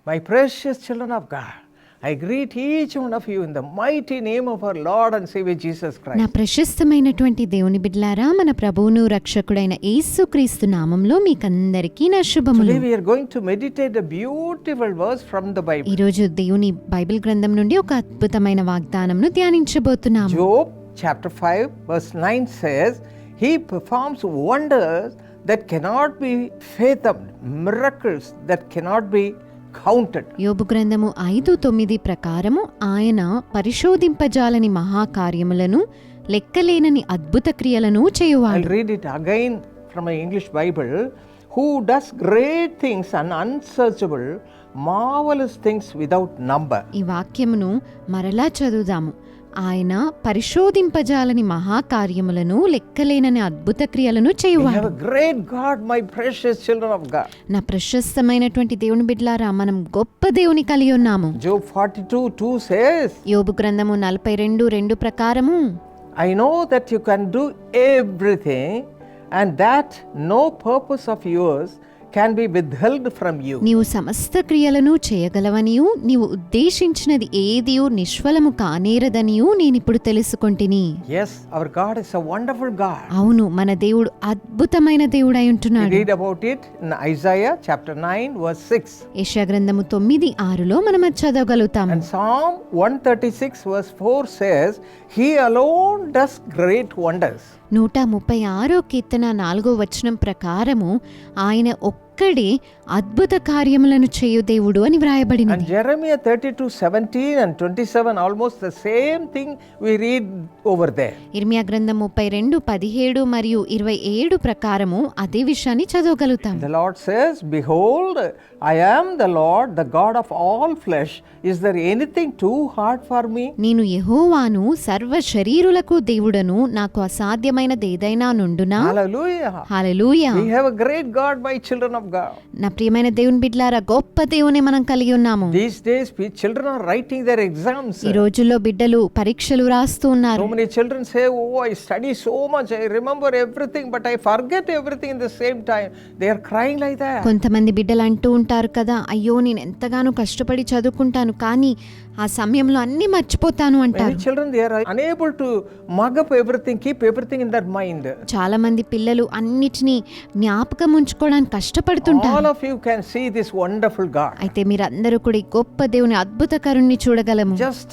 My precious children of God, I greet each one of you in the mighty name of our Lord and Savior Jesus Christ. నా ప్రశస్తమైనటువంటి దేవుని బిడ్డలారా, మన ప్రభువును రక్షకుడైన యేసుక్రీస్తు నామములో మీకందరికీ నా శుభములు. Today we are going to meditate a beautiful verse from the Bible. ఈ రోజు దేవుని బైబిల్ గ్రంథం నుండి ఒక అద్భుతమైన వాగ్దానంను ధ్యానించబోతున్నాము. Job chapter 5 verse 9 says, He performs wonders that cannot be fathomed, miracles that cannot be counted. యోబు గ్రంథము 5:9 ప్రకారము ఆయన పరిశోధింపజాలని మహాకార్యములను లెక్కలేనని అద్భుత క్రియలను చేయువాడు. I'll read it again from my English Bible. Who does great things and unsearchable, marvelous things without number. ఈ వాక్యమును మరలా చదువుదాము. ఆయన పరిశోధింపజాలని మహాకార్యములను లెక్కలేనని అద్భుత క్రియలను We చేయువాడు. have a great God, my precious children of God. నా ప్రశస్తమైనటువంటి దేవుని బిడ్డలారా, మనం గొప్ప దేవుని కలిగి ఉన్నాము. Job 42:2 says, యోబు గ్రంథము 42:2 ప్రకారము I know that you can do everything and that no purpose of yours can be withheld from you. నీవు సమస్త క్రియలను చేయగలవనియు నీవు ఉద్దేశించినది ఏదియు నిష్ఫలము కానేరదనియు నేనిప్పుడు తెలుసుకొంటిని. Yes, our God is a wonderful God. అవును, మన దేవుడు అద్భుతమైన దేవుడై We ఉంటున్నాడు. read about it in Isaiah chapter 9 verse 6. యెషయా గ్రంథము 9:6లో మనం అది చదవగలుగుతాము. And Psalm 136 verse 4 says, He alone does great wonders. 136 కీర్తన 4వ వచనం ప్రకారము ఆయన ఒక్కడే అద్భుత కార్యములను చేయు దేవుడు అని వ్రాయబడినది. And Jeremiah 32:17 and 27, almost the same thing we read over there. ఇర్మియా గ్రంథం 32:17 మరియు 27 ప్రకారము అదే విషయాన్ని చదవగలుగుతాం. The Lord says, Behold, I am the Lord, the God of all flesh. Is there anything too hard for me? నేను యెహోవాను, సర్వ శరీరులకు దేవుడను, నాకు అసాధ్యమైనది ఏదైనా నుండునా? Hallelujah. Hallelujah. We have a great God, my children of God. నా ప్రియమైన దేవుని బిడ్డలారా, గొప్ప దేవుని మనం కలిగి ఉన్నాము. These days, children are writing their exams. ఈ రోజుల్లో బిడ్డలు పరీక్షలు రాస్తూ ఉన్నారు. So many children say, Oh, I study so much, I remember everything, but I forget everything in the same time. They are crying like that. కొంతమంది బిడ్డలు అంటూ ఉంటారు కదా, అయ్యో నేను ఎంతగానో కష్టపడి చదువుకుంటాను కానీ ఆ సమయంలో అన్ని మర్చిపోతాను అంటారు. Many children, they are unable to mug up everything, keep everything in their mind. చాలా మంది పిల్లలు అన్నిటినీ జ్ఞాపకం ఉంచుకోవడానికి కష్టపడుతుంటారు. All of you can see this wonderful God. అయితే మీరందరూ కూడా ఈ గొప్ప దేవుని అద్భుత కరుణ్ణి చూడగలము. Just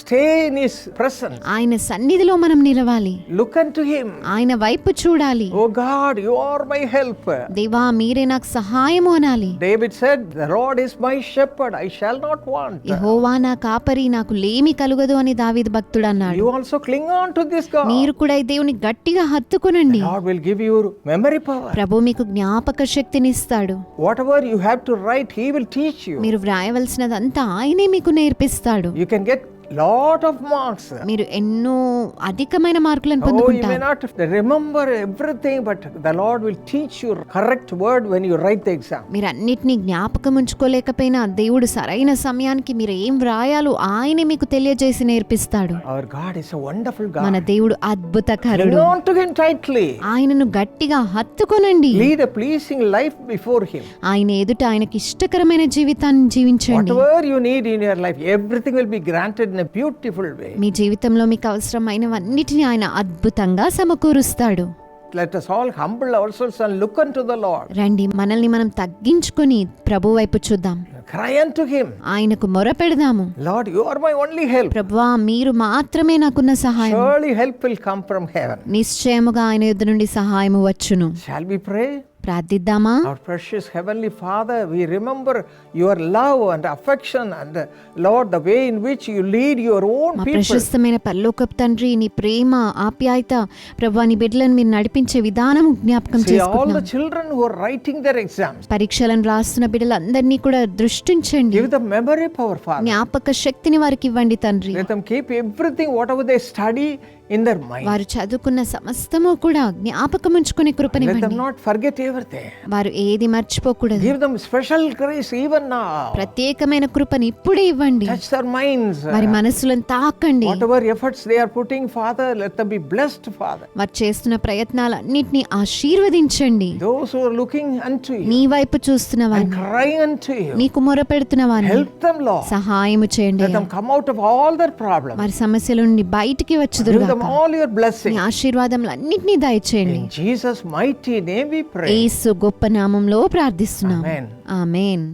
stay in His presence. ఆయన సన్నిధిలో మనం నిలవాలి. Look unto Him. ఆయన వైపు చూడాలి. Oh God, you are my help. దేవా మీరే నాకు సహాయము అనాలి. David said, The Lord is my shepherd, I shall not want. యెహోవా నా కాపరి, నాకు లేమి కలుగదు అని దావీదు భక్తుడు అన్నాడు. You also cling on to this God. మీరు కూడా ఈ దేవుని గట్టిగా హత్తుకునండి. God will give you memory power. ప్రభు మీకు జ్ఞాపక శక్తిని ఇస్తాడు. Whatever you have to write, He will teach you. మీరు వ్రాయవలసినదంతా ఆయనే మీకు నేర్పిస్తాడు. You can get lot of marks. మీరు ఎన్నో అధికమైన మార్కులను Oh, you may పొందుకుంటారు. not remember everything, but the Lord will teach you correct word when you write the exam. మీరు అన్నిటినీ జ్ఞాపకం ఉంచుకోలేకపోయినా దేవుడు సరైన సమయానికి మీరు ఏం వ్రాయాలో ఆయనే మీకు తెలియజేసి నేర్పిస్తాడు. Our God is a wonderful God. మన దేవుడు అద్భుతకరుడు. Cling on to Him tightly. ఆయనను గట్టిగా హత్తుకొనండి. Lead a pleasing life before Him. ఆయన ఎదుట ఆయనకి ఇష్టకరమైన జీవితాన్ని జీవించండి. Whatever you need in your life, everything will be granted in a beautiful way. మీ జీవితంలో మీకు అవసరమైనవన్నిటిని ఆయన అద్భుతంగా సమకూరుస్తాడు. Let us all humble ourselves and look unto the Lord. రండి, మనల్ని మనం తగ్గించుకొని ప్రభు వైపు చూద్దాం. Cry unto Him. ఆయనకు మొరపెడదాము. Lord, you are my only help. ప్రభువా మీరు మాత్రమే నాకున్న సహాయం. Surely help will come from heaven. నిశ్చయముగా ఆయన యొద్ద నుండి సహాయము వచ్చును. Shall we pray? ప్రార్థిద్దామా? Our precious Heavenly Father, we remember your love and affection and Lord, the way in which you lead your own మా people. ప్రశస్తమైన పరలోకపు తండ్రి, నీ ప్రేమ ఆప్యాయత ప్రభువా నీ బిడ్డలను మీరు నడిపించే విధానం జ్ఞాపకం See all the చేసుకుంటున్నాం. children who are writing their exams. పరీక్షలను రాస్తున్న బిడ్డలందరినీ కూడా దృష్టించండి. Give them memory power, Father. జ్ఞాపక శక్తిని వారికి ఇవ్వండి తండ్రి. Let them keep everything, whatever they study, in their mind. వారు చదువుకున్న సమస్తము కూడా జ్ఞాపకముంచుకునే Let కృపనివ్వండి. them not forget everything. వారు ఏది మర్చిపోకూడదు. Give them special grace even now. ప్రత్యేకమైన కృపని ఇప్పుడే ఇవ్వండి. Touch their minds. వారి మనసులను తాకండి. Whatever efforts they are putting, Father, let them be blessed, Father. వారు చేస్తున్న ప్రయత్నాలన్నిటినీ ఆశీర్వదించండి. Those who are looking unto you నీ వైపు చూస్తున్న and వారిని, crying unto you, నీకు మొరపెడుతున్న వారిని help them, Lord. సహాయము చేయండి. Let them come out of all their problems. వారి సమస్యల నుండి బయటికి Give వచ్చుదురుగాక. them all your నీ blessings. ఆశీర్వాదములన్నిటినీ దయచేయండి. In Jesus' mighty name we pray. యేసు గొప్ప నామంలో ప్రార్థిస్తున్నాం. Amen. ఆమేన్.